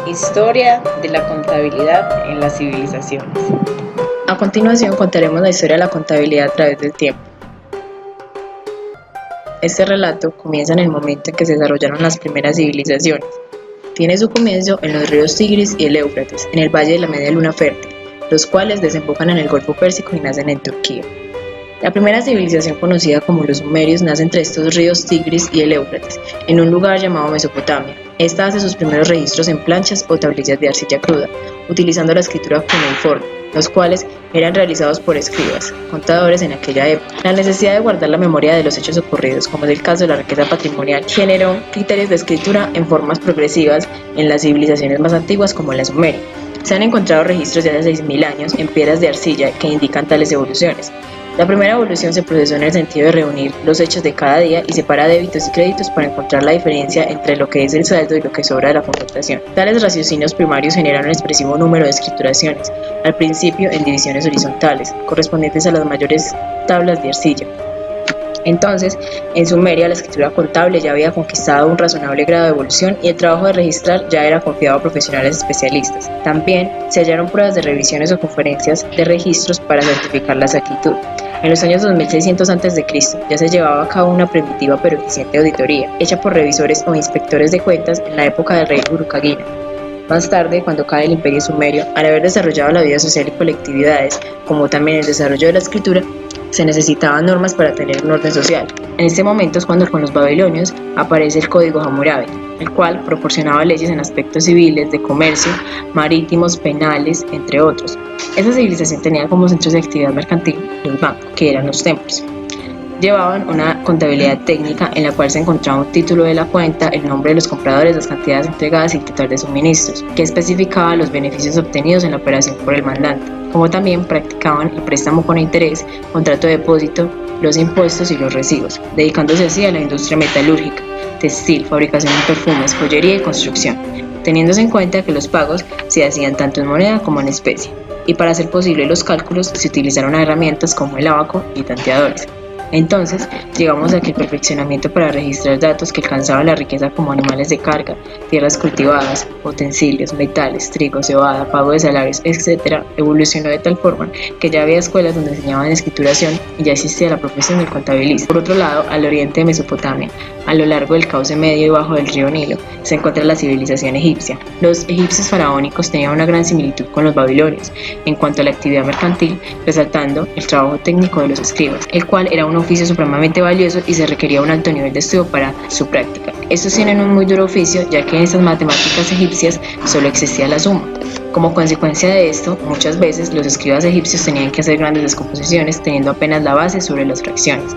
Historia de la contabilidad en las civilizaciones. A continuación contaremos la historia de la contabilidad a través del tiempo. Este relato comienza en el momento en que se desarrollaron las primeras civilizaciones. Tiene su comienzo en los ríos Tigris y el Éufrates, en el valle de la media luna fértil, los cuales desembocan en el Golfo Pérsico y nacen en Turquía. La primera civilización conocida como los sumerios nace entre estos ríos Tigris y el Éufrates, en un lugar llamado Mesopotamia. Esta hace sus primeros registros en planchas o tablillas de arcilla cruda, utilizando la escritura cuneiforme, los cuales eran realizados por escribas, contadores en aquella época. La necesidad de guardar la memoria de los hechos ocurridos, como es el caso de la riqueza patrimonial, generó criterios de escritura en formas progresivas en las civilizaciones más antiguas como la Sumeria. Se han encontrado registros de hace 6.000 años en piedras de arcilla que indican tales evoluciones. La primera evolución se procesó en el sentido de reunir los hechos de cada día y separar débitos y créditos para encontrar la diferencia entre lo que es el saldo y lo que sobra de la contratación. Tales raciocinios primarios generan un expresivo número de escrituraciones, al principio en divisiones horizontales, correspondientes a las mayores tablas de arcilla. Entonces, en Sumeria la escritura contable ya había conquistado un razonable grado de evolución y el trabajo de registrar ya era confiado a profesionales especialistas. También se hallaron pruebas de revisiones o conferencias de registros para certificar la exactitud. En los años 2600 a.C. ya se llevaba a cabo una primitiva pero eficiente auditoría, hecha por revisores o inspectores de cuentas en la época del rey Urukagina. Más tarde, cuando cae el imperio sumerio, al haber desarrollado la vida social y colectividades, como también el desarrollo de la escritura, se necesitaban normas para tener un orden social. En este momento es cuando con los babilonios aparece el Código Hammurabi, el cual proporcionaba leyes en aspectos civiles, de comercio, marítimos, penales, entre otros. Esta civilización tenía como centros de actividad mercantil los bancos, que eran los templos. Llevaban una contabilidad técnica en la cual se encontraba un título de la cuenta, el nombre de los compradores, las cantidades entregadas y el total de suministros, que especificaba los beneficios obtenidos en la operación por el mandante, como también practicaban el préstamo con interés, contrato de depósito, los impuestos y los recibos, dedicándose así a la industria metalúrgica, textil, fabricación de perfumes, joyería y construcción, teniéndose en cuenta que los pagos se hacían tanto en moneda como en especie, y para hacer posible los cálculos se utilizaron herramientas como el ábaco y tanteadores. Entonces, llegamos a que el perfeccionamiento para registrar datos que alcanzaban la riqueza como animales de carga, tierras cultivadas, utensilios, metales, trigo, cebada, pago de salarios, etc., evolucionó de tal forma que ya había escuelas donde enseñaban escrituración y ya existía la profesión del contabilista. Por otro lado, al oriente de Mesopotamia, a lo largo del cauce medio y bajo del río Nilo, se encuentra la civilización egipcia. Los egipcios faraónicos tenían una gran similitud con los babilonios en cuanto a la actividad mercantil, resaltando el trabajo técnico de los escribas, el cual era un oficio supremamente valioso y se requería un alto nivel de estudio para su práctica. Estos tienen un muy duro oficio, ya que en estas matemáticas egipcias solo existía la suma. Como consecuencia de esto, muchas veces los escribas egipcios tenían que hacer grandes descomposiciones teniendo apenas la base sobre las fracciones.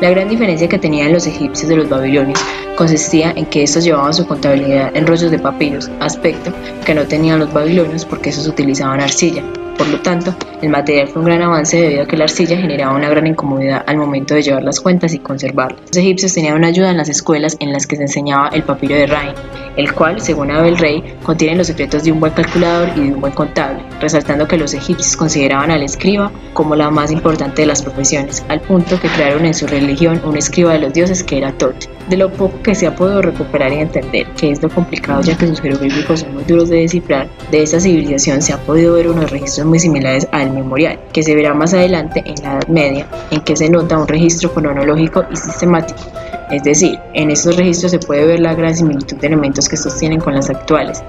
La gran diferencia que tenían los egipcios de los babilonios consistía en que estos llevaban su contabilidad en rollos de papiros, aspecto que no tenían los babilonios porque esos utilizaban arcilla. Por lo tanto, el material fue un gran avance debido a que la arcilla generaba una gran incomodidad al momento de llevar las cuentas y conservarlas. Los egipcios tenían una ayuda en las escuelas en las que se enseñaba el papiro de Rain, el cual, según Abel Rey, contiene los secretos de un buen calculador y de un buen contable, resaltando que los egipcios consideraban al escriba como la más importante de las profesiones, al punto que crearon en su religión un escriba de los dioses que era Tot. De lo poco que se ha podido recuperar y entender, que es lo complicado ya que sus jeroglíficos son muy duros de descifrar, de esta civilización se ha podido ver unos registros muy similares al memorial, que se verá más adelante en la Edad Media, en que se nota un registro cronológico y sistemático. Es decir, en estos registros se puede ver la gran similitud de elementos que sostienen con las actuales,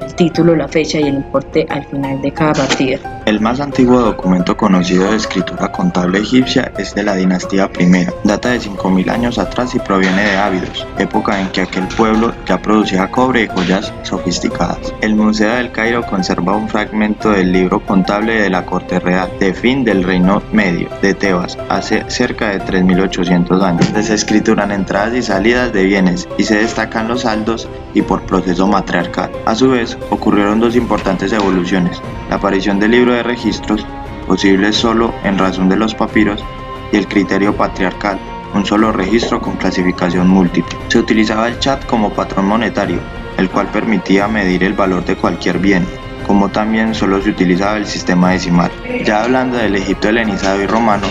el título, la fecha y el importe al final de cada partida. El más antiguo documento conocido de escritura contable egipcia es de la dinastía I, data de 5000 años atrás y proviene de Abidos, época en que aquel pueblo ya producía cobre y joyas sofisticadas. El Museo del Cairo conserva un fragmento del libro contable de la corte real, de fin del reino medio de Tebas, hace cerca de 3800 años. Se escrituran entradas y salidas de bienes y se destacan los saldos y por proceso matriarcal. A su vez, ocurrieron dos importantes evoluciones: la aparición del libro de registros, posible solo en razón de los papiros, y el criterio patriarcal, un solo registro con clasificación múltiple. Se utilizaba el chat como patrón monetario, el cual permitía medir el valor de cualquier bien, como también solo se utilizaba el sistema decimal. Ya hablando del Egipto helenizado y romano,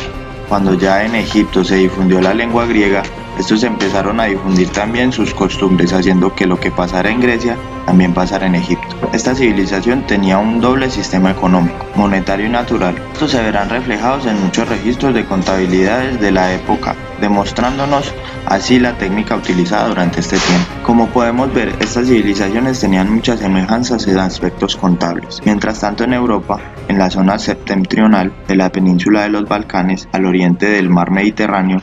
cuando ya en Egipto se difundió la lengua griega, Estos empezaron a difundir también sus costumbres, haciendo que lo que pasara en Grecia también pasara en Egipto. Esta civilización tenía un doble sistema económico, monetario y natural. Estos se verán reflejados en muchos registros de contabilidades de la época, demostrándonos así la técnica utilizada durante este tiempo. Como podemos ver, estas civilizaciones tenían muchas semejanzas en aspectos contables. Mientras tanto, en Europa, en la zona septentrional de la península de los Balcanes, al oriente del mar Mediterráneo,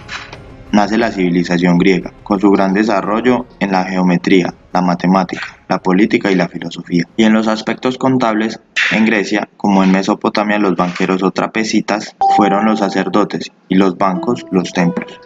nace la civilización griega, con su gran desarrollo en la geometría, la matemática, la política y la filosofía. Y en los aspectos contables, en Grecia, como en Mesopotamia, los banqueros o trapecitas fueron los sacerdotes y los bancos los templos.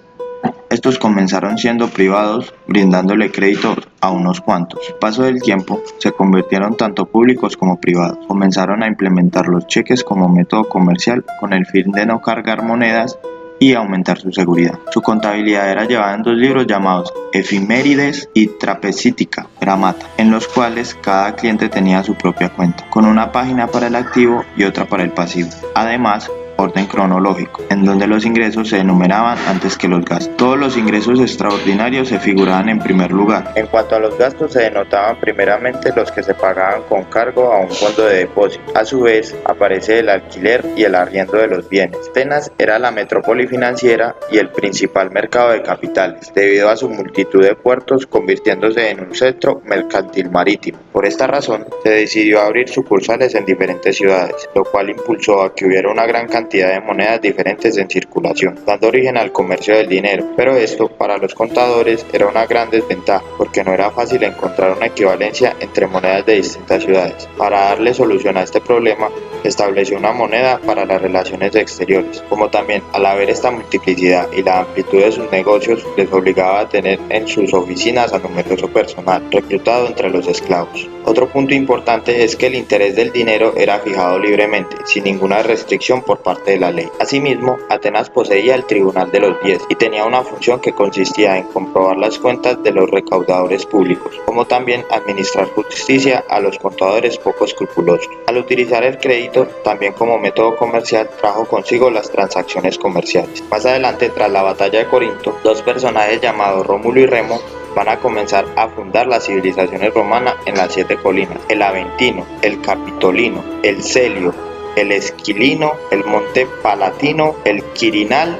Estos comenzaron siendo privados, brindándole crédito a unos cuantos. Al paso del tiempo, se convirtieron tanto públicos como privados. Comenzaron a implementar los cheques como método comercial con el fin de no cargar monedas y aumentar su seguridad. Su contabilidad era llevada en dos libros llamados Efimérides y Trapecítica Gramata, en los cuales cada cliente tenía su propia cuenta, con una página para el activo y otra para el pasivo. Además, orden cronológico, en donde los ingresos se enumeraban antes que los gastos. Todos los ingresos extraordinarios se figuraban en primer lugar. En cuanto a los gastos, se denotaban primeramente los que se pagaban con cargo a un fondo de depósito. A su vez, aparece el alquiler y el arriendo de los bienes. Atenas era la metrópoli financiera y el principal mercado de capitales, debido a su multitud de puertos, convirtiéndose en un centro mercantil marítimo. Por esta razón, se decidió abrir sucursales en diferentes ciudades, lo cual impulsó a que hubiera una gran cantidad de monedas diferentes en circulación, dando origen al comercio del dinero. Pero esto, para los contadores, era una gran desventaja, porque no era fácil encontrar una equivalencia entre monedas de distintas ciudades. Para darle solución a este problema, estableció una moneda para las relaciones exteriores, como también, al haber esta multiplicidad y la amplitud de sus negocios, les obligaba a tener en sus oficinas a numeroso personal, reclutado entre los esclavos. Otro punto importante es que el interés del dinero era fijado libremente, sin ninguna restricción por parte de la ley. Asimismo, Atenas poseía el Tribunal de los 10 y tenía una función que consistía en comprobar las cuentas de los recaudadores públicos, como también administrar justicia a los contadores poco escrupulosos. Al utilizar el crédito también como método comercial, trajo consigo las transacciones comerciales. Más adelante, tras la batalla de Corinto, dos personajes llamados Rómulo y Remo van a comenzar a fundar las civilizaciones romanas en las 7 colinas: el Aventino, el Capitolino, el Celio, el Esquilino, el Monte Palatino, el Quirinal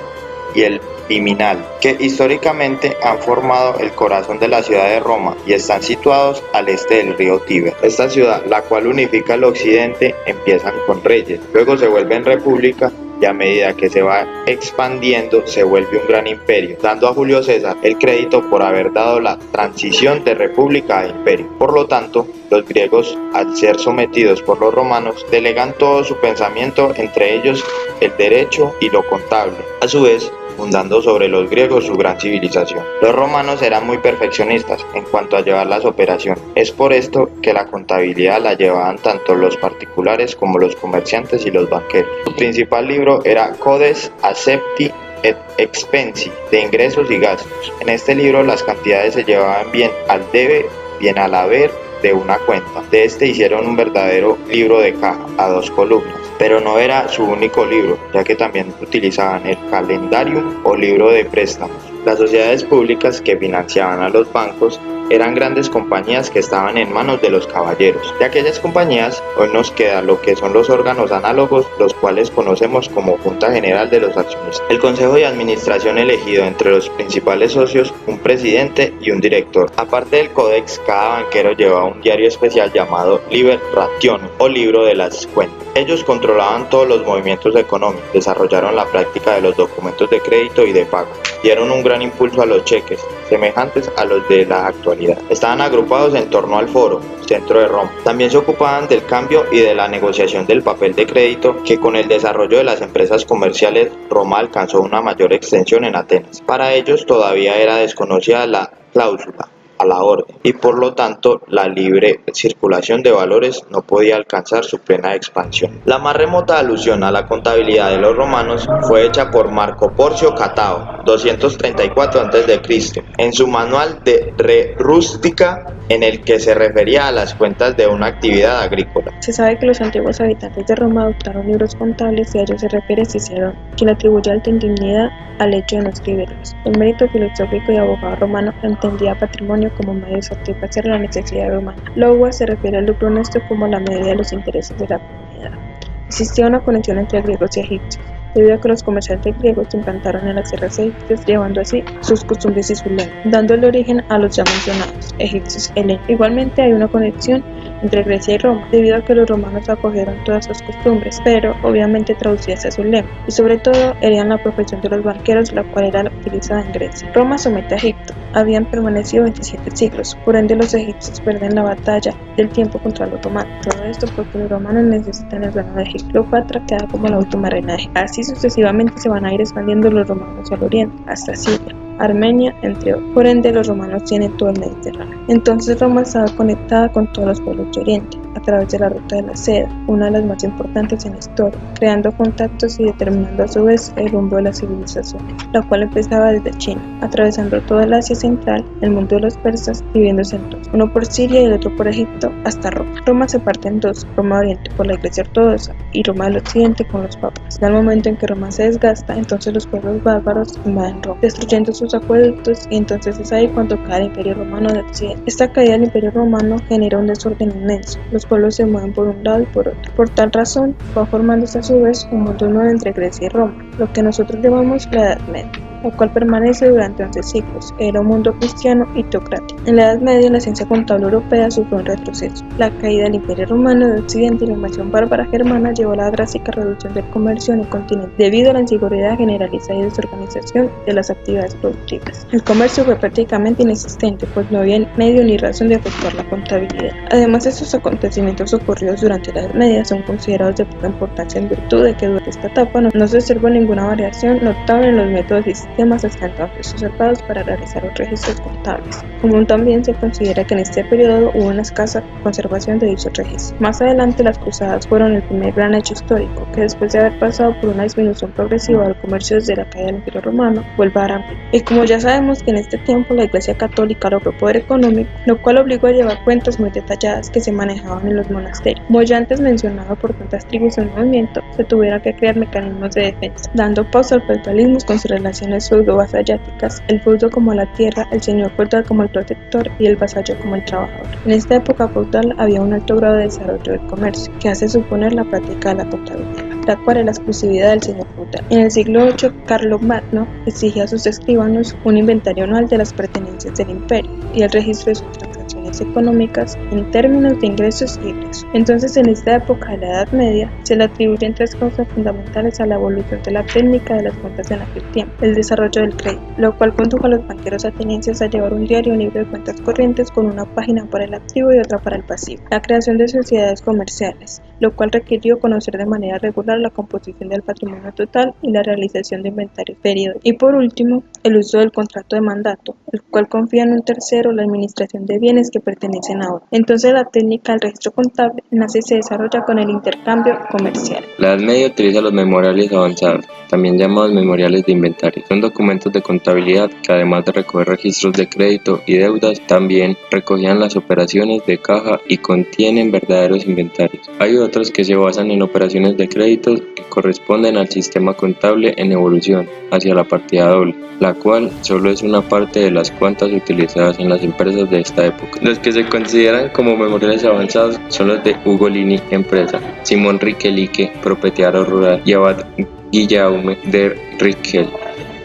y el Viminal, que históricamente han formado el corazón de la ciudad de Roma y están situados al este del río Tíber. Esta ciudad, la cual unifica el occidente, empiezan con reyes, luego se vuelven república y a medida que se va expandiendo se vuelve un gran imperio, dando a Julio César el crédito por haber dado la transición de república a imperio. Por lo tanto, los griegos, al ser sometidos por los romanos, delegan todo su pensamiento, entre ellos el derecho y lo contable, a su vez fundando sobre los griegos su gran civilización. Los romanos eran muy perfeccionistas en cuanto a llevar las operaciones. Es por esto que la contabilidad la llevaban tanto los particulares como los comerciantes y los banqueros. Su principal libro era Codes Accepti et Expensi, de ingresos y gastos. En este libro las cantidades se llevaban bien al debe, bien al haber de una cuenta. De este hicieron un verdadero libro de caja a 2 columnas. Pero no era su único libro, ya que también utilizaban el calendarium o libro de préstamos. Las sociedades públicas que financiaban a los bancos eran grandes compañías que estaban en manos de los caballeros. De aquellas compañías, hoy nos queda lo que son los órganos análogos, los cuales conocemos como Junta General de los Accionistas. El Consejo de Administración elegido entre los principales socios, un presidente y un director. Aparte del Codex, cada banquero llevaba un diario especial llamado Liber Rationum o libro de las cuentas. Ellos controlaban todos los movimientos económicos, desarrollaron la práctica de los documentos de crédito y de pago, dieron un gran impulso a los cheques, semejantes a los de la actualidad. Estaban agrupados en torno al Foro, centro de Roma. También se ocupaban del cambio y de la negociación del papel de crédito, que con el desarrollo de las empresas comerciales, Roma alcanzó una mayor extensión en Atenas. Para ellos todavía era desconocida la cláusula, a la orden, y por lo tanto la libre circulación de valores no podía alcanzar su plena expansión. La más remota alusión a la contabilidad de los romanos fue hecha por Marco Porcio Catao, 234 a.C., en su manual de Re Rustica, en el que se refería a las cuentas de una actividad agrícola. Se sabe que los antiguos habitantes de Roma adoptaron libros contables y a ellos se refiere Cicerón, quien atribuye alta dignidad al hecho de no escribirlos. El mérito filosófico y abogado romano entendía patrimonio como medio de satisfacer la necesidad humana. Logua se refiere al lucro honesto como la medida de los intereses de la comunidad. Existía una conexión entre griegos y egipcios, debido a que los comerciantes griegos implantaron en las tierras egipcias, llevando así sus costumbres y su lengua, dándole origen a los ya mencionados egipcios helenos. Igualmente hay una conexión entre Grecia y Roma, debido a que los romanos acogieron todas sus costumbres, pero obviamente traducidas a su lengua, y sobre todo herían la profesión de los banqueros, la cual era utilizada en Grecia. Roma somete a Egipto. Habían permanecido 27 siglos, por ende los egipcios pierden la batalla del tiempo contra los romanos. Todo esto porque los romanos necesitan el reino de Egipto. Cleopatra queda como la última reina de Egipto. Así sucesivamente se van a ir expandiendo los romanos al oriente, hasta Siria, Armenia, entre otros. Por ende, los romanos tienen todo el Mediterráneo. Entonces Roma estaba conectada con todos los pueblos de Oriente, a través de la ruta de la seda, una de las más importantes en la historia, creando contactos y determinando a su vez el rumbo de la civilización, la cual empezaba desde China, atravesando toda el Asia central, el mundo de los persas, dividiéndose en dos, uno por Siria y el otro por Egipto, hasta Roma. Roma se parte en dos, Roma de Oriente por la Iglesia Ortodoxa y Roma del Occidente con los papas. En el momento en que Roma se desgasta, entonces los pueblos bárbaros invaden Roma, destruyendo sus acueductos, y entonces es ahí cuando cae el Imperio Romano de Occidente. Esta caída del Imperio Romano genera un desorden inmenso. Los pueblos se mueven por un lado y por otro. Por tal razón, va formándose a su vez un mundo nuevo entre Grecia y Roma, lo que nosotros llamamos la Edad Media, la cual permanece durante 11 siglos. Era un mundo cristiano y teocrático. En la Edad Media, la ciencia contable europea sufrió un retroceso. La caída del Imperio Romano de Occidente y la invasión bárbara germana llevó a la drástica reducción del comercio en el continente, debido a la inseguridad generalizada y desorganización de las actividades productivas. El comercio fue prácticamente inexistente, pues no había medio ni razón de efectuar la contabilidad. Además, estos acontecimientos ocurridos durante la Edad Media son considerados de poca importancia en virtud de que durante esta etapa no se observó ninguna variación notable en los métodos y sistemas hasta entonces observados para realizar los registros contables, como también se considera que en este periodo hubo una escasa conservación de dichos registros. Más adelante, las cruzadas fueron el primer gran hecho histórico, que después de haber pasado por una disminución progresiva del comercio desde la caída del Imperio Romano, vuelve a reabrir. Y como ya sabemos que en este tiempo la Iglesia Católica logró poder económico, lo cual obligó a llevar cuentas muy detalladas que se manejaban en los monasterios. Como ya antes mencionado, por tantas tribus en movimiento, se tuvieron que crear mecanismos de defensa, dando paso al feudalismo con sus relaciones feudo-vasalláticas, el feudo como la tierra, el señor feudal como el protector y el vasallo como el trabajador. En esta época feudal había un alto grado de desarrollo del comercio, que hace suponer la práctica de la contabilidad, la cual era la exclusividad del señor feudal. En el siglo VIII, Carlomagno exigía a sus escribanos un inventario anual de las pertenencias del imperio y el registro de sus transacciones económicas en términos de ingresos y egresos. Entonces, en esta época de la Edad Media, se le atribuyen tres causas fundamentales a la evolución de la técnica de las cuentas en aquel tiempo: el desarrollo del crédito, lo cual condujo a los banqueros atenienses a llevar un diario o libro de cuentas corrientes con una página para el activo y otra para el pasivo; la creación de sociedades comerciales, lo cual requirió conocer de manera regular la composición del patrimonio total y la realización de inventarios periódicos; y por último, el uso del contrato de mandato, el cual confía en un tercero la administración de bienes que pertenecen a otro. Entonces, la técnica del registro contable nace y se desarrolla con el intercambio comercial. La Edad Media utiliza los memoriales avanzados, también llamados memoriales de inventario. Son documentos de contabilidad que, además de recoger registros de crédito y deudas, también recogían las operaciones de caja y contienen verdaderos inventarios. Hay otros que se basan en operaciones de créditos que corresponden al sistema contable en evolución hacia la partida doble, la cual solo es una parte de las cuantas utilizadas en las empresas de esta época. Los que se consideran como memoriales avanzados son los de Ugolini, empresa; Simón Riquelique, propietario rural; y Abad Guillaume de Riquel.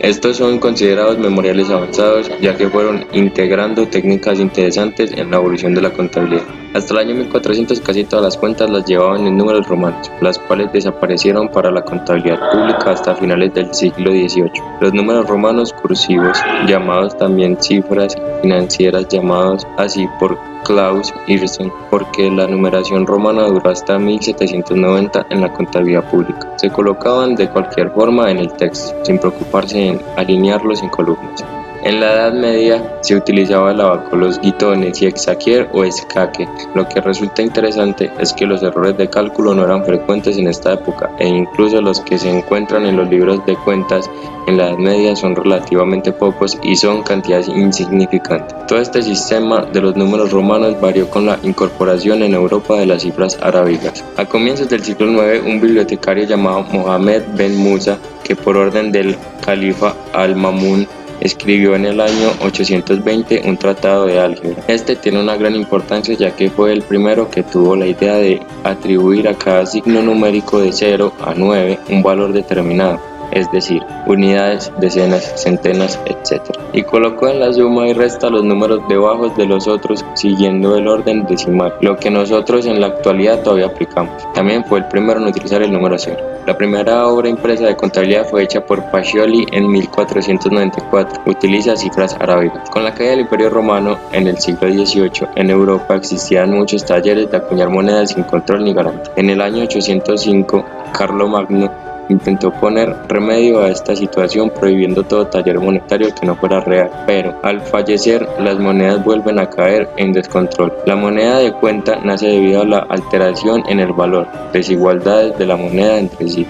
Estos son considerados memoriales avanzados, ya que fueron integrando técnicas interesantes en la evolución de la contabilidad. Hasta el año 1400 casi todas las cuentas las llevaban en números romanos, las cuales desaparecieron para la contabilidad pública hasta finales del siglo XVIII. Los números romanos cursivos, llamados también cifras financieras, llamados así por Claus Hirson, porque la numeración romana duró hasta 1790 en la contabilidad pública. Se colocaban de cualquier forma en el texto, sin preocuparse en alinearlos en columnas. En la Edad Media se utilizaba el abaco, los guitones y hexaquier o escaque. Lo que resulta interesante es que los errores de cálculo no eran frecuentes en esta época, e incluso los que se encuentran en los libros de cuentas en la Edad Media son relativamente pocos y son cantidades insignificantes. Todo este sistema de los números romanos varió con la incorporación en Europa de las cifras arábigas. A comienzos del siglo IX, un bibliotecario llamado Mohammed ben Musa, que por orden del califa al-Ma'mún escribió en el año 820 un tratado de álgebra. Este tiene una gran importancia ya que fue el primero que tuvo la idea de atribuir a cada signo numérico de 0 a 9 un valor determinado, es decir, unidades, decenas, centenas, etc. Y colocó en la suma y resta los números debajo de los otros siguiendo el orden decimal, lo que nosotros en la actualidad todavía aplicamos. También fue el primero en utilizar el número 0. La primera obra impresa de contabilidad fue hecha por Pacioli en 1494. Utiliza cifras arábigas. Con la caída del Imperio Romano en el siglo XVIII, en Europa existían muchos talleres de acuñar monedas sin control ni garantía. En el año 805, Carlomagno intentó poner remedio a esta situación prohibiendo todo taller monetario que no fuera real, pero al fallecer las monedas vuelven a caer en descontrol. La moneda de cuenta nace debido a la alteración en el valor, desigualdades de la moneda entre sí.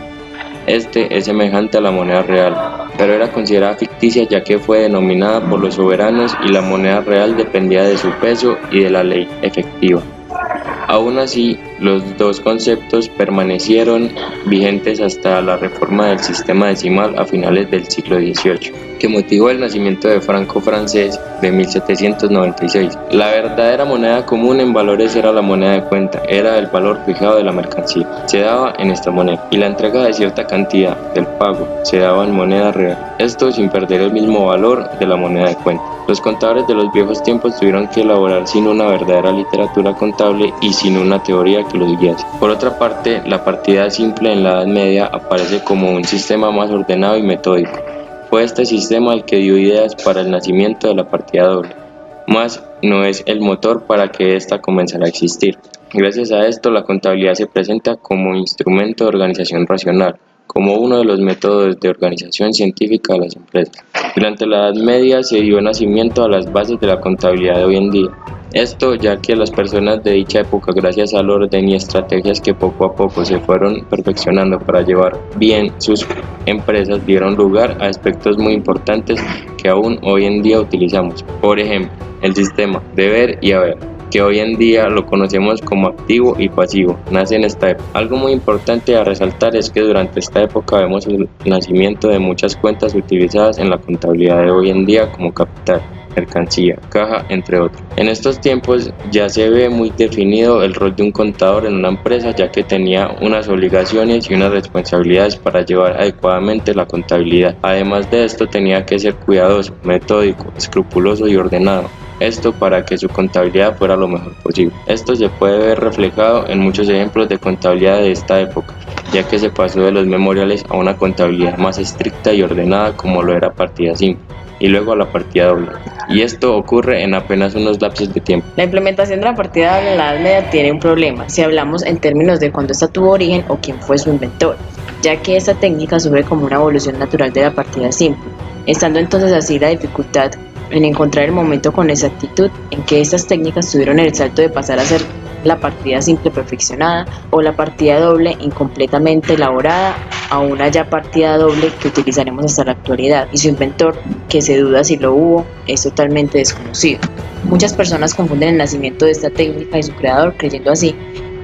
Este es semejante a la moneda real, pero era considerada ficticia ya que fue denominada por los soberanos y la moneda real dependía de su peso y de la ley efectiva. Aún así, los dos conceptos permanecieron vigentes hasta la reforma del sistema decimal a finales del siglo XVIII, que motivó el nacimiento del franco francés de 1796. La verdadera moneda común en valores era la moneda de cuenta, era el valor fijado de la mercancía. Se daba en esta moneda, y la entrega de cierta cantidad del pago se daba en moneda real, esto sin perder el mismo valor de la moneda de cuenta. Los contadores de los viejos tiempos tuvieron que elaborar sin una verdadera literatura contable y sin una teoría que los guiase. Por otra parte, la partida simple en la Edad Media aparece como un sistema más ordenado y metódico. Fue este sistema el que dio ideas para el nacimiento de la partida doble, mas no es el motor para que ésta comenzara a existir. Gracias a esto, la contabilidad se presenta como instrumento de organización racional, como uno de los métodos de organización científica de las empresas. Durante la Edad Media se dio nacimiento a las bases de la contabilidad de hoy en día. Esto ya que las personas de dicha época, gracias al orden y estrategias que poco a poco se fueron perfeccionando para llevar bien sus empresas, dieron lugar a aspectos muy importantes que aún hoy en día utilizamos. Por ejemplo, el sistema de ver y haber, que hoy en día lo conocemos como activo y pasivo, nace en esta época. Algo muy importante a resaltar es que durante esta época vemos el nacimiento de muchas cuentas utilizadas en la contabilidad de hoy en día como capital, mercancía, caja, entre otros. En estos tiempos ya se ve muy definido el rol de un contador en una empresa, ya que tenía unas obligaciones y unas responsabilidades para llevar adecuadamente la contabilidad. Además de esto, tenía que ser cuidadoso, metódico, escrupuloso y ordenado. Esto para que su contabilidad fuera lo mejor posible. Esto se puede ver reflejado en muchos ejemplos de contabilidad de esta época, ya que se pasó de los memoriales a una contabilidad más estricta y ordenada como lo era partida simple, y luego a la partida doble. Y esto ocurre en apenas unos lapsos de tiempo. La implementación de la partida doble en la Edad Media tiene un problema, si hablamos en términos de cuándo esta tuvo origen o quién fue su inventor, ya que esta técnica sufre como una evolución natural de la partida simple, estando entonces así la dificultad en encontrar el momento con exactitud en que estas técnicas tuvieron el salto de pasar a ser la partida simple perfeccionada o la partida doble incompletamente elaborada a una ya partida doble que utilizaremos hasta la actualidad, y su inventor, que se duda si lo hubo, es totalmente desconocido. Muchas personas confunden el nacimiento de esta técnica y su creador, creyendo así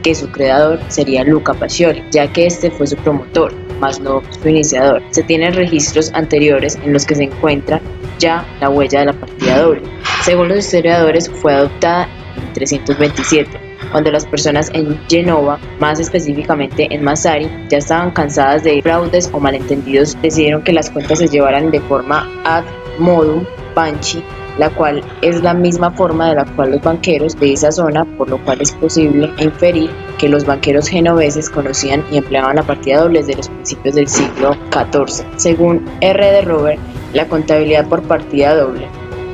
que su creador sería Luca Pacioli, ya que este fue su promotor, mas no su iniciador. Se tienen registros anteriores en los que se encuentra ya la huella de la partida doble. Según los historiadores, fue adoptada en 327, cuando las personas en Génova, más específicamente en Massari, ya estaban cansadas de fraudes o malentendidos, decidieron que las cuentas se llevaran de forma ad modum banci, la cual es la misma forma de la cual los banqueros de esa zona, por lo cual es posible inferir que los banqueros genoveses conocían y empleaban la partida doble desde los principios del siglo XIV. Según R. de Robert, la contabilidad por partida doble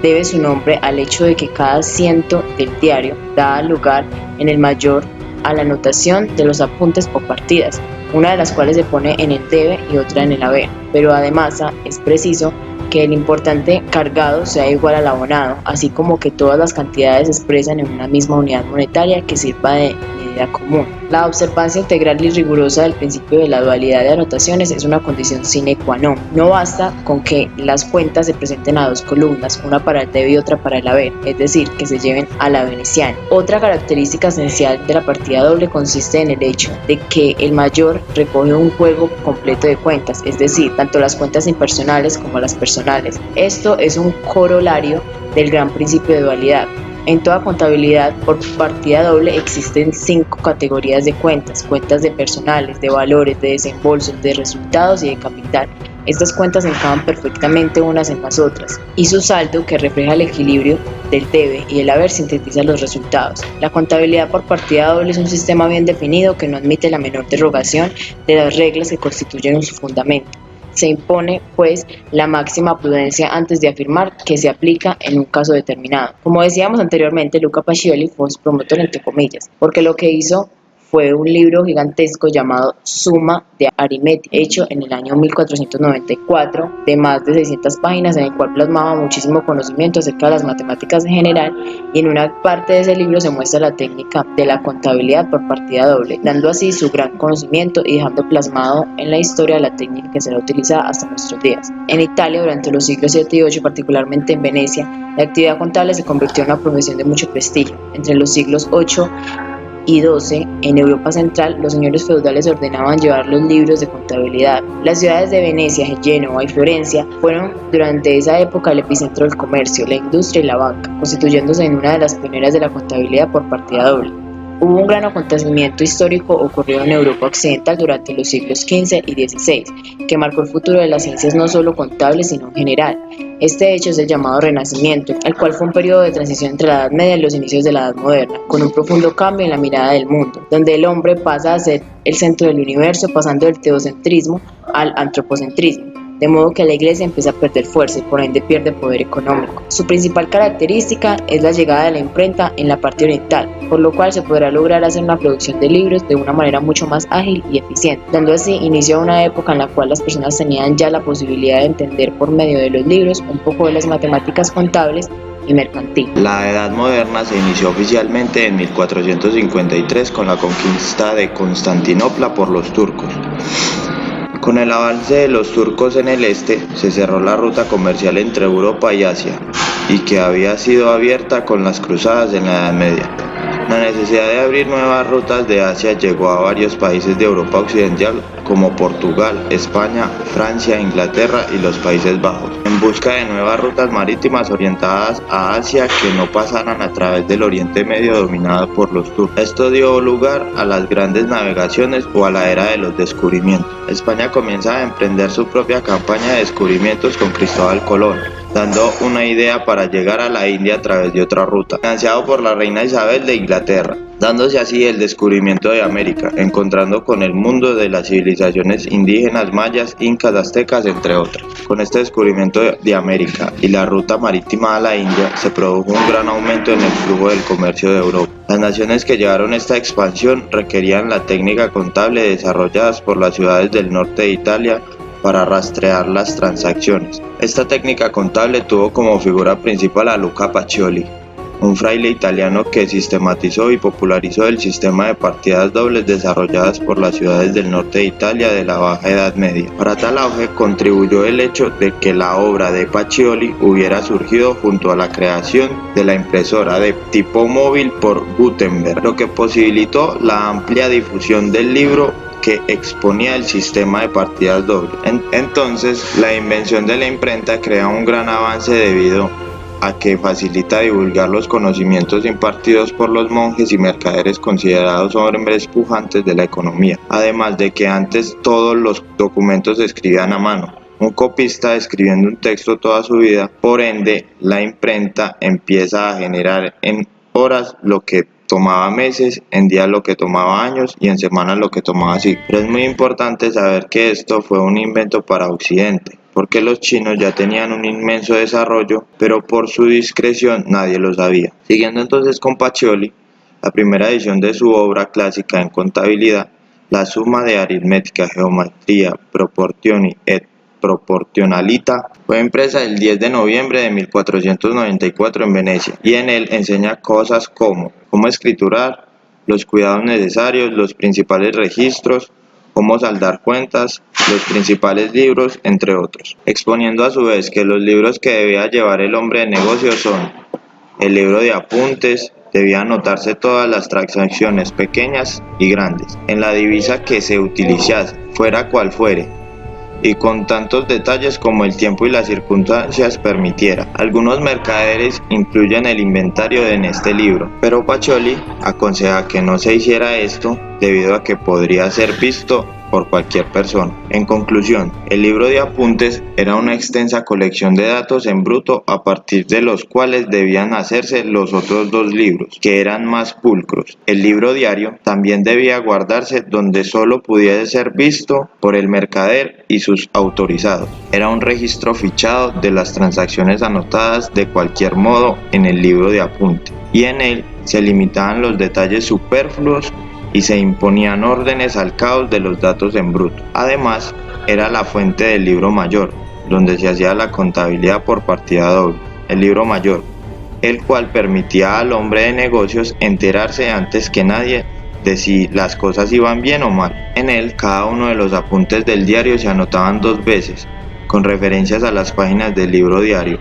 debe su nombre al hecho de que cada ciento del diario da lugar en el mayor a la anotación de los apuntes o partidas, una de las cuales se pone en el debe y otra en el haber, pero además es preciso que el importante cargado sea igual al abonado, así como que todas las cantidades se expresan en una misma unidad monetaria que sirva de medida común. La observancia integral y rigurosa del principio de la dualidad de anotaciones es una condición sine qua non. No basta con que las cuentas se presenten a dos columnas, una para el debe y otra para el haber, es decir, que se lleven a la veneciana. Otra característica esencial de la partida doble consiste en el hecho de que el mayor recoge un juego completo de cuentas, es decir, tanto las cuentas impersonales como las personales. Esto es un corolario del gran principio de dualidad. En toda contabilidad por partida doble existen 5 categorías de cuentas: cuentas de personales, de valores, de desembolsos, de resultados y de capital. Estas cuentas encajan perfectamente unas en las otras, y su saldo, que refleja el equilibrio del debe y el haber, sintetiza los resultados. La contabilidad por partida doble es un sistema bien definido que no admite la menor derogación de las reglas que constituyen su fundamento. Se impone, pues, la máxima prudencia antes de afirmar que se aplica en un caso determinado. Como decíamos anteriormente, Luca Pacioli fue su promotor, entre comillas, porque lo que hizo fue un libro gigantesco llamado Suma de Aritmética, hecho en el año 1494, de más de 600 páginas, en el cual plasmaba muchísimo conocimiento acerca de las matemáticas en general, y en una parte de ese libro se muestra la técnica de la contabilidad por partida doble, dando así su gran conocimiento y dejando plasmado en la historia la técnica que será utilizada hasta nuestros días. En Italia, durante los siglos 7 y 8, particularmente en Venecia, la actividad contable se convirtió en una profesión de mucho prestigio. Entre los siglos 8 y 12, en Europa Central, los señores feudales ordenaban llevar los libros de contabilidad. Las ciudades de Venecia, Génova y Florencia fueron durante esa época el epicentro del comercio, la industria y la banca, constituyéndose en una de las pioneras de la contabilidad por partida doble. Hubo un gran acontecimiento histórico ocurrido en Europa Occidental durante los siglos XV y XVI, que marcó el futuro de las ciencias no solo contables sino en general. Este hecho es el llamado Renacimiento, el cual fue un periodo de transición entre la Edad Media y los inicios de la Edad Moderna, con un profundo cambio en la mirada del mundo, donde el hombre pasa a ser el centro del universo, pasando del teocentrismo al antropocentrismo, de modo que la Iglesia empieza a perder fuerza y por ende pierde poder económico. Su principal característica es la llegada de la imprenta en la parte oriental, por lo cual se podrá lograr hacer una producción de libros de una manera mucho más ágil y eficiente, dando así inicio a una época en la cual las personas tenían ya la posibilidad de entender por medio de los libros un poco de las matemáticas contables y mercantil. La Edad Moderna se inició oficialmente en 1453 con la conquista de Constantinopla por los turcos. Con el avance de los turcos en el este, se cerró la ruta comercial entre Europa y Asia, y que había sido abierta con las cruzadas en la Edad Media. La necesidad de abrir nuevas rutas de Asia llegó a varios países de Europa Occidental como Portugal, España, Francia, Inglaterra y los Países Bajos, en busca de nuevas rutas marítimas orientadas a Asia que no pasaran a través del Oriente Medio dominado por los turcos. Esto dio lugar a las grandes navegaciones o a la era de los descubrimientos. España comienza a emprender su propia campaña de descubrimientos con Cristóbal Colón, dando una idea para llegar a la India a través de otra ruta, financiado por la reina Isabel de Inglaterra, dándose así el descubrimiento de América, encontrando con el mundo de las civilizaciones indígenas mayas, incas, aztecas, entre otras. Con este descubrimiento de América y la ruta marítima a la India, se produjo un gran aumento en el flujo del comercio de Europa. Las naciones que llevaron esta expansión requerían la técnica contable desarrolladas por las ciudades del norte de Italia para rastrear las transacciones. Esta técnica contable tuvo como figura principal a Luca Pacioli, un fraile italiano que sistematizó y popularizó el sistema de partidas dobles desarrolladas por las ciudades del norte de Italia de la Baja Edad Media. Para tal auge contribuyó el hecho de que la obra de Pacioli hubiera surgido junto a la creación de la impresora de tipo móvil por Gutenberg, lo que posibilitó la amplia difusión del libro que exponía el sistema de partidas dobles. Entonces, la invención de la imprenta crea un gran avance debido a que facilita divulgar los conocimientos impartidos por los monjes y mercaderes considerados hombres pujantes de la economía, además de que antes todos los documentos se escribían a mano, un copista escribiendo un texto toda su vida. Por ende, la imprenta empieza a generar en horas lo que tomaba meses, en días lo que tomaba años y en semanas lo que tomaba siglos. Pero es muy importante saber que esto fue un invento para Occidente, porque los chinos ya tenían un inmenso desarrollo, pero por su discreción nadie lo sabía. Siguiendo entonces con Pacioli, la primera edición de su obra clásica en contabilidad, la Suma de Aritmética, Geometría, Proporzioni et Proportionalita fue impresa el 10 de noviembre de 1494 en Venecia, y en él enseña cosas como cómo escriturar, los cuidados necesarios, los principales registros, cómo saldar cuentas, los principales libros, entre otros, exponiendo a su vez que los libros que debía llevar el hombre de negocios son el libro de apuntes, debía anotarse todas las transacciones pequeñas y grandes, en la divisa que se utilizase, fuera cual fuere, y con tantos detalles como el tiempo y las circunstancias permitiera. Algunos mercaderes incluyen el inventario en este libro, pero Pacioli aconseja que no se hiciera esto debido a que podría ser visto por cualquier persona. En conclusión, el libro de apuntes era una extensa colección de datos en bruto a partir de los cuales debían hacerse los otros dos libros, que eran más pulcros. El libro diario también debía guardarse donde solo pudiese ser visto por el mercader y sus autorizados. Era un registro fichado de las transacciones anotadas de cualquier modo en el libro de apuntes, y en él se limitaban los detalles superfluos y se imponían órdenes al caos de los datos en bruto. Además, era la fuente del libro mayor, donde se hacía la contabilidad por partida doble, el libro mayor, el cual permitía al hombre de negocios enterarse antes que nadie de si las cosas iban bien o mal. En él, cada uno de los apuntes del diario se anotaban 2 veces, con referencias a las páginas del libro diario,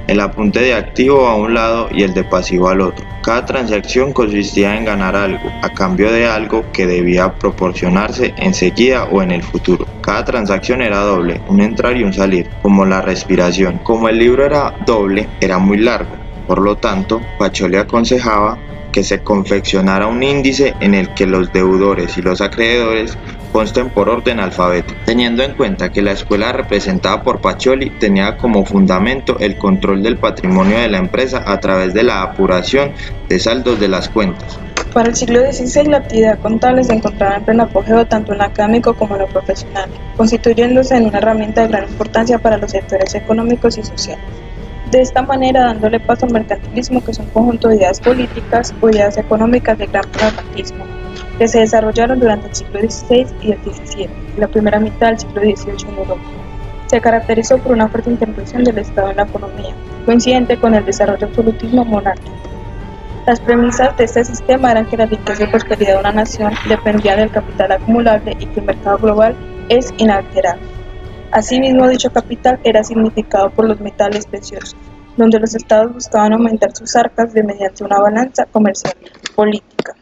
el apunte de activo a un lado y el de pasivo al otro. Cada transacción consistía en ganar algo, a cambio de algo que debía proporcionarse enseguida o en el futuro. Cada transacción era doble, un entrar y un salir, como la respiración. Como el libro era doble, era muy largo. Por lo tanto, Pacioli aconsejaba que se confeccionara un índice en el que los deudores y los acreedores consten por orden alfabético, teniendo en cuenta que la escuela representada por Pacioli tenía como fundamento el control del patrimonio de la empresa a través de la apuración de saldos de las cuentas. Para el siglo XVI, la actividad contable se encontraba en pleno apogeo tanto en lo académico como en lo profesional, constituyéndose en una herramienta de gran importancia para los sectores económicos y sociales. De esta manera, dándole paso al mercantilismo, que es un conjunto de ideas políticas o ideas económicas de gran pragmatismo, que se desarrollaron durante el siglo XVI y el XVII, y la primera mitad del siglo XVIII en Europa. Se caracterizó por una fuerte intervención del Estado en la economía, coincidente con el desarrollo absolutismo monárquico. Las premisas de este sistema eran que la riqueza y prosperidad de una nación dependían del capital acumulable y que el mercado global es inalterable. Asimismo, dicho capital era significado por los metales preciosos, donde los estados buscaban aumentar sus arcas mediante una balanza comercial política,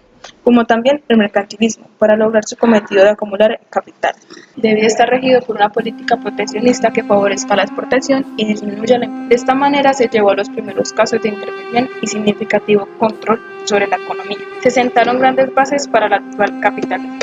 como también el mercantilismo, para lograr su cometido de acumular capital. Debía estar regido por una política proteccionista que favorezca la exportación y disminuya la importación. De esta manera se llevó a los primeros casos de intervención y significativo control sobre la economía. Se sentaron grandes bases para el actual capitalismo.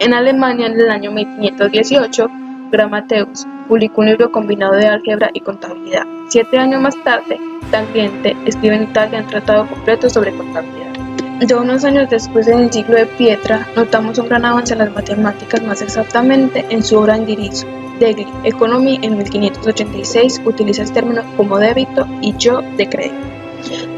En Alemania, en el año 1518, Grammateus publicó un libro combinado de álgebra y contabilidad. 7 años más tarde, Tangente escribe en Italia un tratado completo sobre contabilidad. Ya unos años después, en el siglo de Pietra, notamos un gran avance en las matemáticas, más exactamente en su obra Indirizzo. Degli Economy, en 1586, utiliza el término como débito y yo de crédito.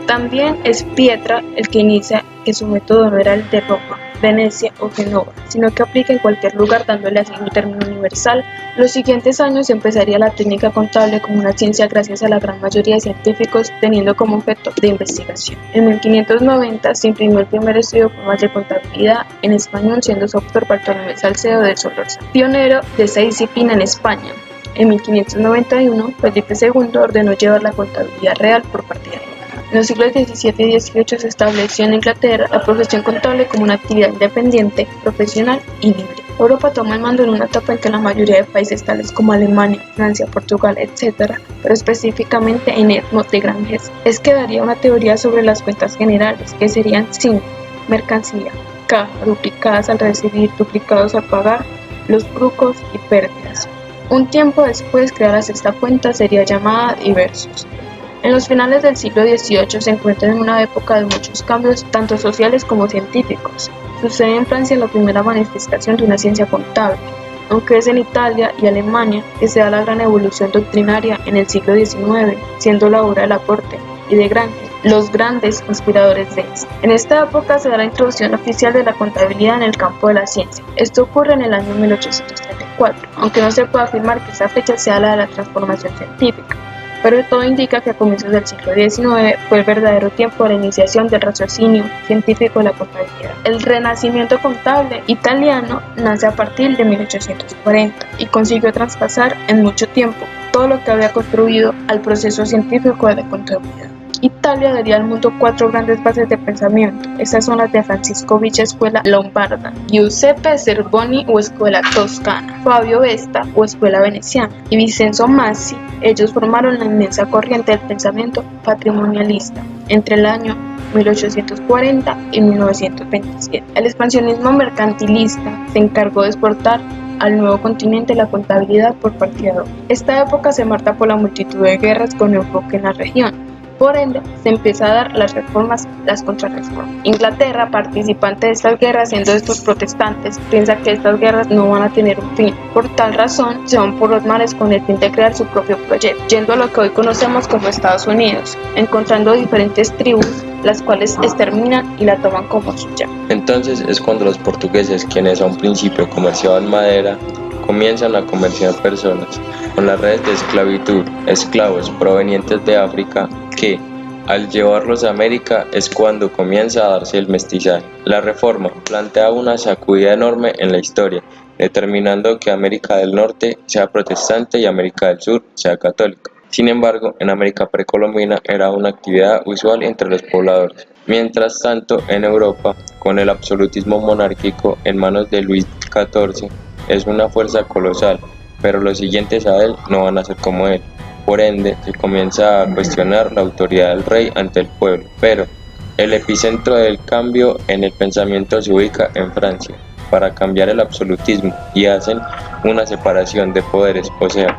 También es Pietra el que inicia que su método no era el de Roma, Venecia o Genova, sino que aplica en cualquier lugar, dándole así un término universal. Los siguientes años empezaría la técnica contable como una ciencia gracias a la gran mayoría de científicos teniendo como objeto de investigación. En 1590 se imprimió el primer estudio formal de contabilidad en español, siendo su autor Bartolomé Salcedo de Solorza, pionero de esa disciplina en España. En 1591, Felipe II ordenó llevar la contabilidad real por partida. En los siglos XVII y XVIII se estableció en Inglaterra la profesión contable como una actividad independiente, profesional y libre. Europa toma el mando en una etapa en que la mayoría de países tales como Alemania, Francia, Portugal, etc., pero específicamente en Edmond de Granges, es que daría una teoría sobre las cuentas generales, que serían 5: mercancía, caja, duplicadas al recibir, duplicados al pagar, los lucros y pérdidas. Un tiempo después, crear la sexta cuenta sería llamada diversos. En los finales del siglo XVIII se encuentra en una época de muchos cambios, tanto sociales como científicos. Sucede en Francia la primera manifestación de una ciencia contable, aunque es en Italia y Alemania que se da la gran evolución doctrinaria en el siglo XIX, siendo la obra de Laporte y de Grange los grandes inspiradores de esta. En esta época se da la introducción oficial de la contabilidad en el campo de la ciencia. Esto ocurre en el año 1830. 1904, aunque no se puede afirmar que esta fecha sea la de la transformación científica, pero todo indica que a comienzos del siglo XIX fue el verdadero tiempo de la iniciación del raciocinio científico de la contabilidad. El renacimiento contable italiano nace a partir de 1840 y consiguió traspasar en mucho tiempo todo lo que había construido al proceso científico de la contabilidad. Italia daría al mundo 4 grandes bases de pensamiento. Estas son las de Francisco Villa, Escuela Lombarda, Giuseppe Cervoni o Escuela Toscana, Fabio Vesta o Escuela Veneciana y Vincenzo Massi. Ellos formaron la inmensa corriente del pensamiento patrimonialista entre el año 1840 y 1927. El expansionismo mercantilista se encargó de exportar al nuevo continente la contabilidad por partida doble. Esta época se marca por la multitud de guerras con enfoque en la región. Por ende, se empieza a dar las reformas, las contrarreformas. Inglaterra, participante de estas guerras, siendo estos protestantes, piensa que estas guerras no van a tener un fin. Por tal razón, se van por los mares con el fin de crear su propio proyecto, yendo a lo que hoy conocemos como Estados Unidos, encontrando diferentes tribus, las cuales exterminan y la toman como suya. Entonces es cuando los portugueses, quienes a un principio comerciaban madera, comienzan a comerciar personas con las redes de esclavitud, esclavos provenientes de África, que al llevarlos a América es cuando comienza a darse el mestizaje. La reforma plantea una sacudida enorme en la historia, determinando que América del Norte sea protestante y América del Sur sea católica. Sin embargo, en América precolombina era una actividad usual entre los pobladores. Mientras tanto, en Europa, con el absolutismo monárquico en manos de Luis XIV, es una fuerza colosal, pero los siguientes a él no van a ser como él. Por ende, se comienza a cuestionar la autoridad del rey ante el pueblo, pero el epicentro del cambio en el pensamiento se ubica en Francia, para cambiar el absolutismo, y hacen una separación de poderes, o sea,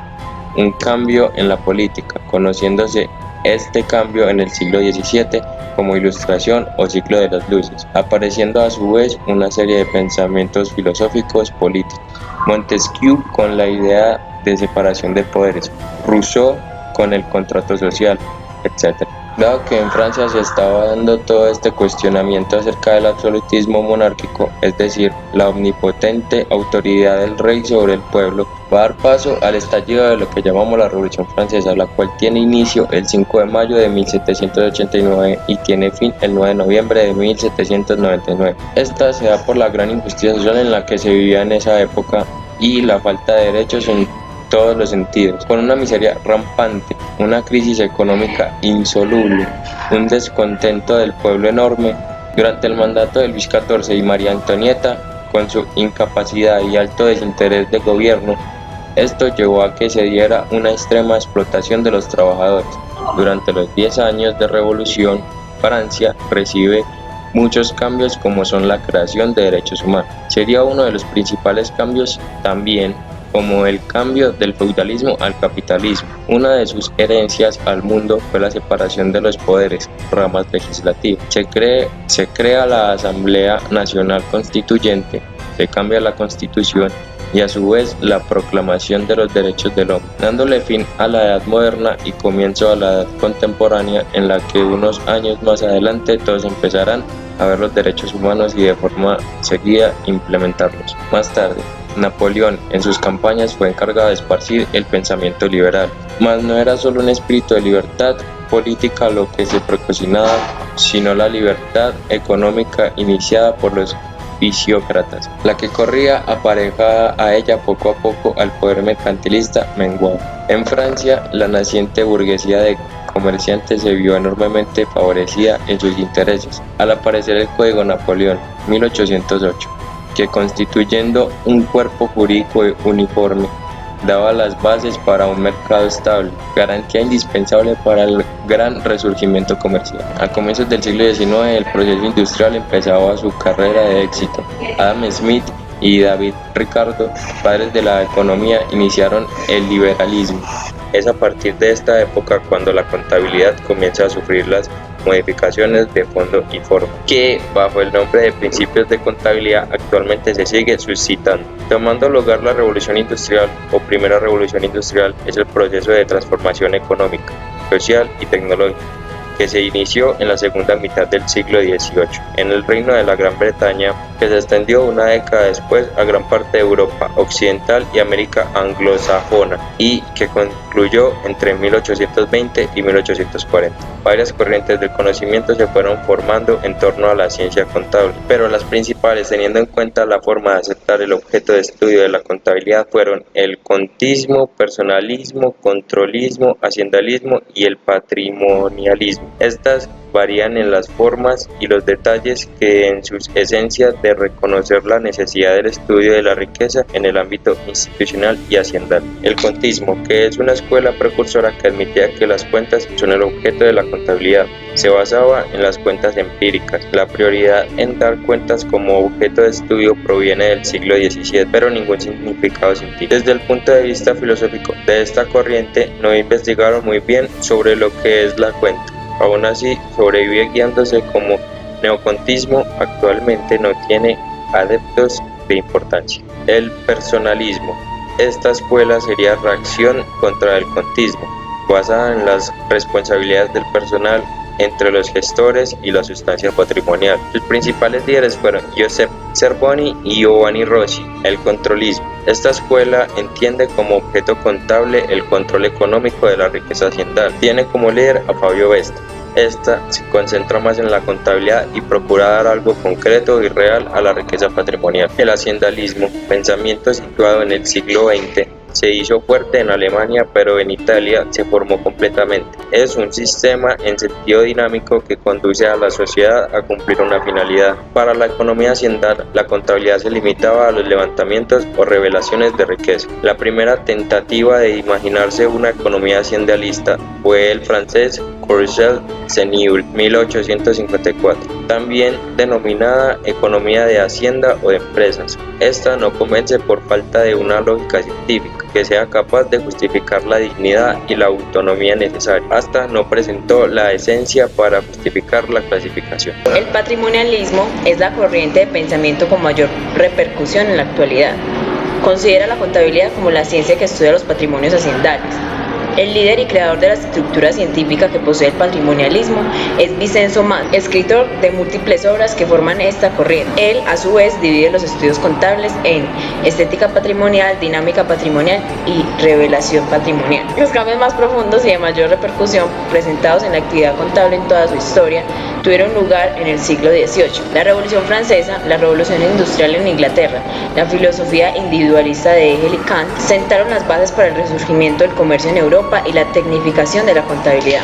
un cambio en la política, conociéndose este cambio en el siglo XVII como Ilustración o Siglo de las Luces, apareciendo a su vez una serie de pensamientos filosóficos políticos. Montesquieu con la idea de separación de poderes, Rousseau con el contrato social, etc. Dado que en Francia se estaba dando todo este cuestionamiento acerca del absolutismo monárquico, es decir, la omnipotente autoridad del rey sobre el pueblo, va a dar paso al estallido de lo que llamamos la Revolución Francesa, la cual tiene inicio el 5 de mayo de 1789 y tiene fin el 9 de noviembre de 1799. Esta se da por la gran injusticia social en la que se vivía en esa época y la falta de derechos en todos los sentidos, con una miseria rampante, una crisis económica insoluble, un descontento del pueblo enorme. Durante el mandato de Luis XIV y María Antonieta, con su incapacidad y alto desinterés de gobierno, esto llevó a que se diera una extrema explotación de los trabajadores. Durante los 10 años de revolución, Francia recibe muchos cambios como son la creación de derechos humanos. Sería uno de los principales cambios también como el cambio del feudalismo al capitalismo. Una de sus herencias al mundo fue la separación de los poderes, ramas legislativas. Se crea la Asamblea Nacional Constituyente, se cambia la Constitución y a su vez la proclamación de los derechos del hombre, dándole fin a la edad moderna y comienzo a la edad contemporánea, en la que unos años más adelante todos empezarán a ver los derechos humanos y de forma seguida implementarlos. Más tarde, Napoleón en sus campañas fue encargado de esparcir el pensamiento liberal, mas no era solo un espíritu de libertad política lo que se precocinaba, sino la libertad económica iniciada por los fisiócratas, la que corría aparejada a ella poco a poco al poder mercantilista menguado. En Francia, la naciente burguesía de comerciantes se vio enormemente favorecida en sus intereses, al aparecer el Código Napoleón, 1808, que constituyendo un cuerpo jurídico uniforme, daba las bases para un mercado estable, garantía indispensable para el gran resurgimiento comercial. A comienzos del siglo XIX, el proceso industrial empezaba su carrera de éxito. Adam Smith y David Ricardo, padres de la economía, iniciaron el liberalismo. Es a partir de esta época cuando la contabilidad comienza a sufrir las modificaciones de fondo y forma, que bajo el nombre de principios de contabilidad actualmente se sigue suscitando. Tomando lugar la revolución industrial o primera revolución industrial es el proceso de transformación económica, social y tecnológica que se inició en la segunda mitad del siglo XVIII. En el Reino de la Gran Bretaña, que se extendió una década después a gran parte de Europa occidental y América anglosajona, y que concluyó entre 1820 y 1840. Varias corrientes del conocimiento se fueron formando en torno a la ciencia contable, pero las principales, teniendo en cuenta la forma de aceptar el objeto de estudio de la contabilidad, fueron el contismo, personalismo, controlismo, haciendalismo y el patrimonialismo. Estas varían en las formas y los detalles que en sus esencias de reconocer la necesidad del estudio de la riqueza en el ámbito institucional y haciendal. El contismo, que es una escuela precursora que admitía que las cuentas son el objeto de la contabilidad, se basaba en las cuentas empíricas. La prioridad en dar cuentas como objeto de estudio proviene del siglo XVII, pero ningún significado científico. Desde el punto de vista filosófico de esta corriente, no investigaron muy bien sobre lo que es la cuenta. Aún así, sobrevive guiándose como neocontismo. Actualmente no tiene adeptos de importancia. El personalismo. Esta escuela sería reacción contra el contismo, basada en las responsabilidades del personal entre los gestores y la sustancia patrimonial. Sus principales líderes fueron Giuseppe Cerboni y Giovanni Rossi. El controlismo. Esta escuela entiende como objeto contable el control económico de la riqueza haciendal. Tiene como líder a Fabio Vesta. Esta se concentra más en la contabilidad y procura dar algo concreto y real a la riqueza patrimonial. El haciendalismo, pensamiento situado en el siglo XX, se hizo fuerte en Alemania, pero en Italia se formó completamente. Es un sistema en sentido dinámico que conduce a la sociedad a cumplir una finalidad. Para la economía haciendal, la contabilidad se limitaba a los levantamientos o revelaciones de riqueza. La primera tentativa de imaginarse una economía haciendalista fue el francés Courcelles Senior, 1854, también denominada economía de hacienda o de empresas. Esta no convence por falta de una lógica científica que sea capaz de justificar la dignidad y la autonomía necesaria. Hasta no presentó la esencia para justificar la clasificación. El patrimonialismo es la corriente de pensamiento con mayor repercusión en la actualidad. Considera la contabilidad como la ciencia que estudia los patrimonios haciendales. El líder y creador de la estructura científica que posee el patrimonialismo es Vincenzo Mann, escritor de múltiples obras que forman esta corriente. Él, a su vez, divide los estudios contables en estética patrimonial, dinámica patrimonial y revelación patrimonial. Los cambios más profundos y de mayor repercusión presentados en la actividad contable en toda su historia tuvieron lugar en el siglo XVIII. La Revolución Francesa, la Revolución Industrial en Inglaterra, la filosofía individualista de Hegel y Kant sentaron las bases para el resurgimiento del comercio en Europa y la tecnificación de la contabilidad.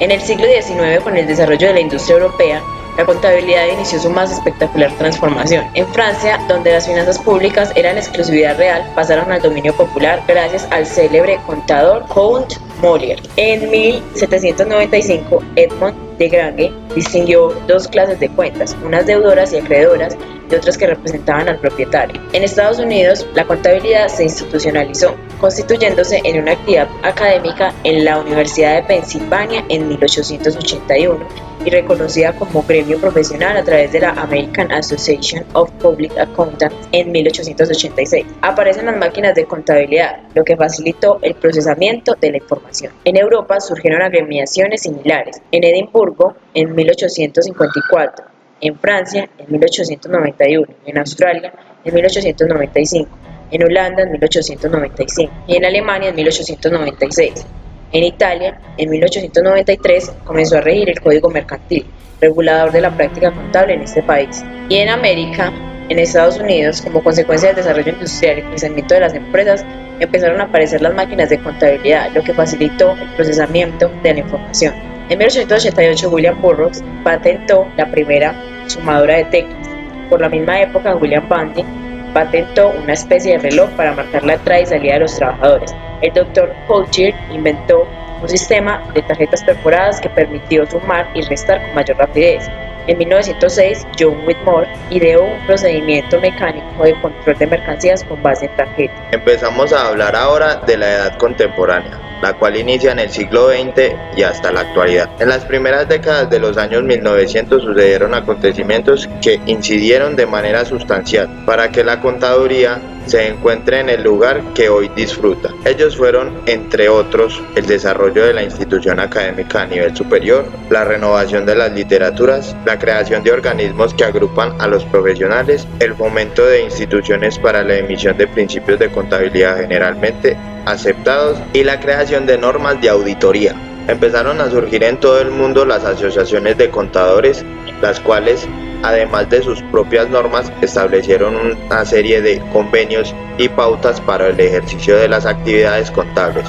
En el siglo XIX, con el desarrollo de la industria europea, la contabilidad inició su más espectacular transformación. En Francia, donde las finanzas públicas eran exclusividad real, pasaron al dominio popular gracias al célebre contador Count Molière. En 1795, Edmond de Grange distinguió dos clases de cuentas, unas deudoras y acreedoras, y otras que representaban al propietario. En Estados Unidos, la contabilidad se institucionalizó, constituyéndose en una actividad académica en la Universidad de Pensilvania en 1881 y reconocida como gremio profesional a través de la American Association of Public Accountants en 1886. Aparecen las máquinas de contabilidad, lo que facilitó el procesamiento de la información. En Europa surgieron agremiaciones similares, en Edimburgo en 1854, en Francia en 1891, en Australia en 1895, en Holanda en 1895 y en Alemania en 1896. En Italia, en 1893, comenzó a regir el Código Mercantil, regulador de la práctica contable en este país. Y en América, en Estados Unidos, como consecuencia del desarrollo industrial y crecimiento de las empresas, empezaron a aparecer las máquinas de contabilidad, lo que facilitó el procesamiento de la información. En 1888, William Burroughs patentó la primera sumadora de teclas. Por la misma época, William Bundy patentó una especie de reloj para marcar la entrada y salida de los trabajadores. El Dr. Coulthard inventó un sistema de tarjetas perforadas que permitió sumar y restar con mayor rapidez. En 1906, John Whitmore ideó un procedimiento mecánico de control de mercancías con base en tarjeta. Empezamos a hablar ahora de la edad contemporánea, la cual inicia en el siglo XX y hasta la actualidad. En las primeras décadas de los años 1900 sucedieron acontecimientos que incidieron de manera sustancial para que la contaduría se encuentre en el lugar que hoy disfruta. Ellos fueron, entre otros, el desarrollo de la institución académica a nivel superior, la renovación de las literaturas, la creación de organismos que agrupan a los profesionales, el fomento de instituciones para la emisión de principios de contabilidad generalmente aceptados y la creación de normas de auditoría. Empezaron a surgir en todo el mundo las asociaciones de contadores, las cuales, además de sus propias normas, establecieron una serie de convenios y pautas para el ejercicio de las actividades contables.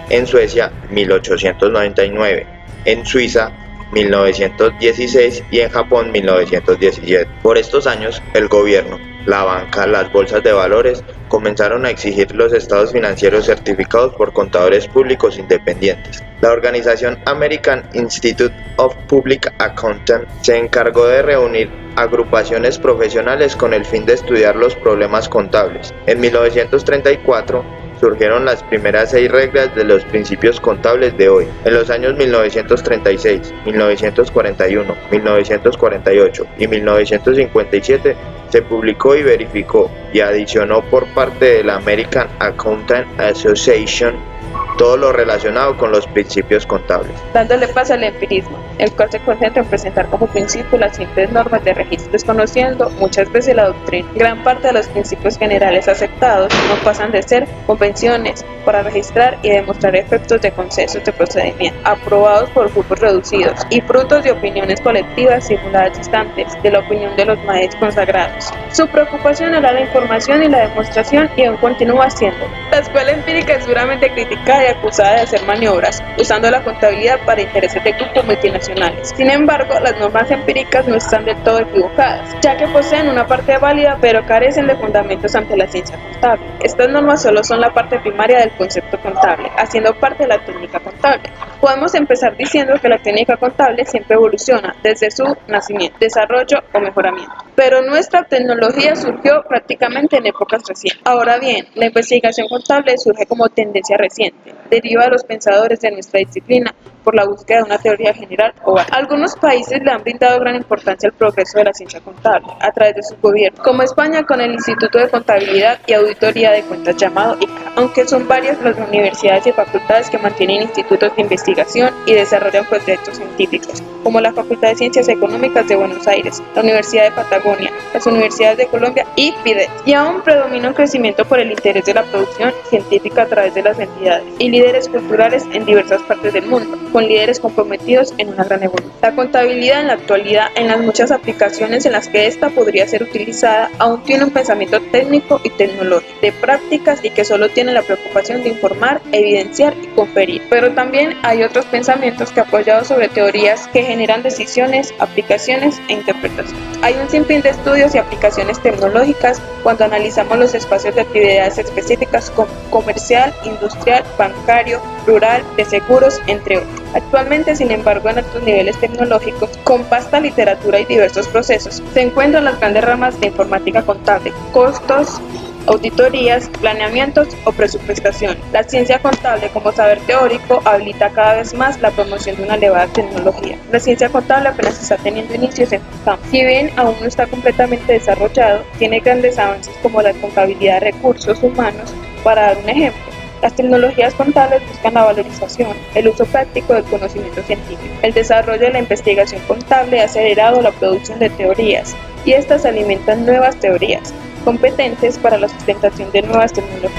En Suecia, 1899, en Suiza, 1916 y en Japón, 1917. Por estos años, el gobierno, la banca, las bolsas de valores comenzaron a exigir los estados financieros certificados por contadores públicos independientes. La organización American Institute of Public Accountants se encargó de reunir agrupaciones profesionales con el fin de estudiar los problemas contables. En 1934 surgieron las primeras 6 reglas de los principios contables de hoy. En los años 1936, 1941, 1948 y 1957 se publicó y verificó y adicionó por parte de la American Accountant Association todo lo relacionado con los principios contables. Dándole paso al empirismo, el cual se concentra en presentar como principio las simples normas de registro, desconociendo muchas veces la doctrina. Gran parte de los principios generales aceptados no pasan de ser convenciones para registrar y demostrar efectos de consensos de procedimiento, aprobados por grupos reducidos y frutos de opiniones colectivas simuladas distantes de la opinión de los maestros consagrados. Su preocupación era la información y la demostración, y aún continúa siendo. La escuela empírica es duramente criticada y acusada de hacer maniobras, usando la contabilidad para intereses de grupos multinacionales. Sin embargo, las normas empíricas no están del todo equivocadas, ya que poseen una parte válida, pero carecen de fundamentos ante la ciencia contable. Estas normas solo son la parte primaria del concepto contable, haciendo parte de la técnica contable. Podemos empezar diciendo que la técnica contable siempre evoluciona desde su nacimiento, desarrollo o mejoramiento. Pero nuestra tecnología surgió prácticamente en épocas recientes. Ahora bien, la investigación contable surge como tendencia reciente, deriva de los pensadores de nuestra disciplina por la búsqueda de una teoría general o básica. Algunos países le han brindado gran importancia al progreso de la ciencia contable a través de sus gobiernos, como España con el Instituto de Contabilidad y Auditoría de Cuentas llamado ICA, aunque son varias las universidades y facultades que mantienen institutos de investigación y desarrollan proyectos científicos, como la Facultad de Ciencias Económicas de Buenos Aires, la Universidad de Patagonia, las universidades de Colombia y PIDES. Y aún predomina un crecimiento por el interés de la producción científica a través de las entidades y líderes culturales en diversas partes del mundo, con líderes comprometidos en una gran evolución. La contabilidad en la actualidad, en las muchas aplicaciones en las que ésta podría ser utilizada, aún tiene un pensamiento técnico y tecnológico, de prácticas, y que solo tiene la preocupación de informar, evidenciar y conferir. Pero también hay otros pensamientos que apoyados sobre teorías que generan decisiones, aplicaciones e interpretaciones. Hay un sinfín de estudios y aplicaciones tecnológicas cuando analizamos los espacios de actividades específicas como comercial, industrial, bancario, rural, de seguros, entre otros. Actualmente, sin embargo, en altos niveles tecnológicos, con vasta literatura y diversos procesos, se encuentran las grandes ramas de informática contable, costos, auditorías, planeamientos o presupuestación. La ciencia contable como saber teórico habilita cada vez más la promoción de una elevada tecnología. La ciencia contable apenas está teniendo inicios en su campo. Si bien aún no está completamente desarrollado, tiene grandes avances como la contabilidad de recursos humanos. Para dar un ejemplo, las tecnologías contables buscan la valorización, el uso práctico del conocimiento científico. El desarrollo de la investigación contable ha acelerado la producción de teorías, y estas alimentan nuevas teorías, competentes para la sustentación de nuevas tecnologías.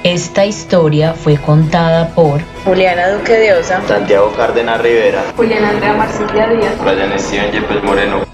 Esta historia fue contada por Juliana Duque de Osa, Santiago Cárdenas Rivera, Julián Andrea Marcilla Díaz, Brian Steven Yepes Moreno.